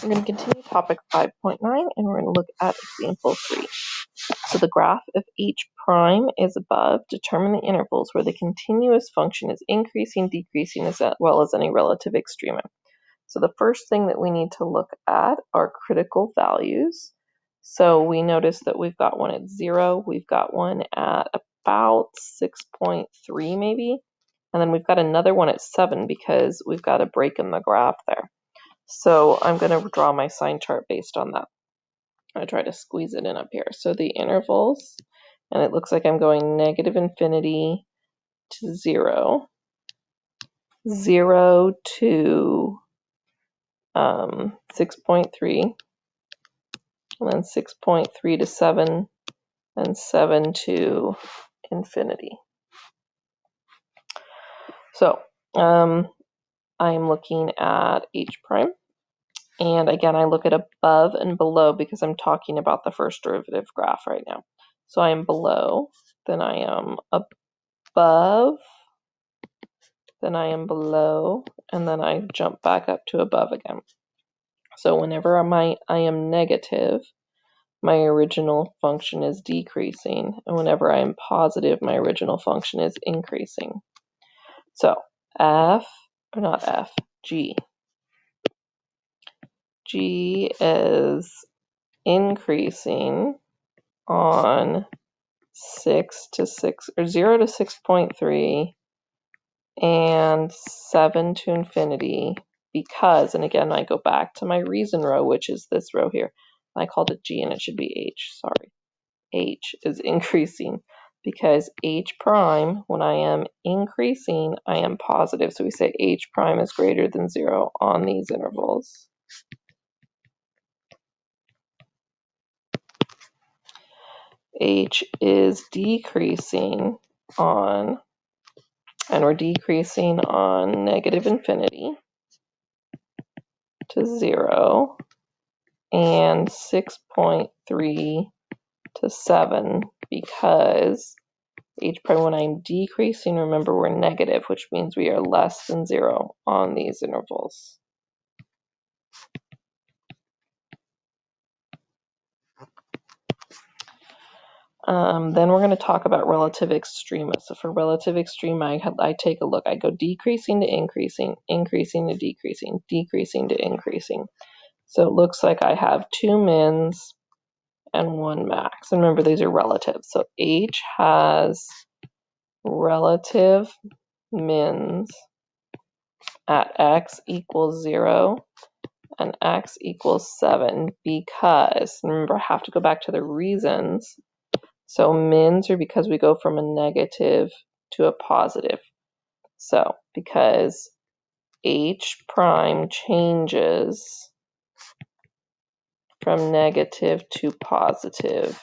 We're going to continue topic 5.9 and we're going to look at example 3. So the graph of h prime is above. Determine the intervals where the continuous function is increasing, decreasing, as well as any relative extrema. So the first thing that we need to look at are critical values. So we notice that we've got one at 0, we've got one at about 6.3 maybe, and then we've got another one at 7 because we've got a break in the graph there. So I'm going to draw my sign chart based on that. I try to squeeze it in up here. So the intervals, and it looks like I'm going negative infinity to 0, 0 to 6.3, and then 6.3 to 7, and 7 to infinity. So I'm looking at h prime. And again, I look at above and below because I'm talking about the first derivative graph right now. So I am below, then I am above, then I am below, and then I jump back up to above again. So whenever I am negative, my original function is decreasing. And whenever I am positive, my original function is increasing. So G. G is increasing on 6 to 6 or 0 to 6.3 and 7 to infinity because, and again I go back to my reason row, which is this row here. I called it G and it should be H, sorry. H is increasing because H prime, when I am increasing, I am positive. So we say H prime is greater than 0 on these intervals. H is decreasing on, and we're decreasing on negative infinity to 0 and 6.3 to 7 because h prime, when I'm decreasing, remember we're negative, which means we are less than 0 on these intervals. Then we're going to talk about relative extrema. So for relative extrema, I take a look. I go decreasing to increasing, increasing to decreasing, decreasing to increasing. So it looks like I have 2 mins and 1 max. And remember, these are relative. So H has relative mins at x equals 0 and x equals 7 because, remember, I have to go back to the reasons. So mins are because we go from a negative to a positive. So because h prime changes from negative to positive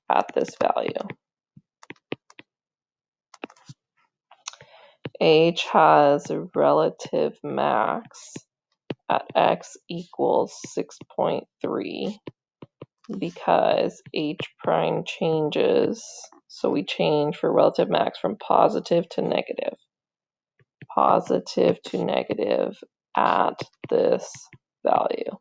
at this value. H has a relative max at x equals 6.3 because h prime changes, so we change for relative max from positive to negative at this value.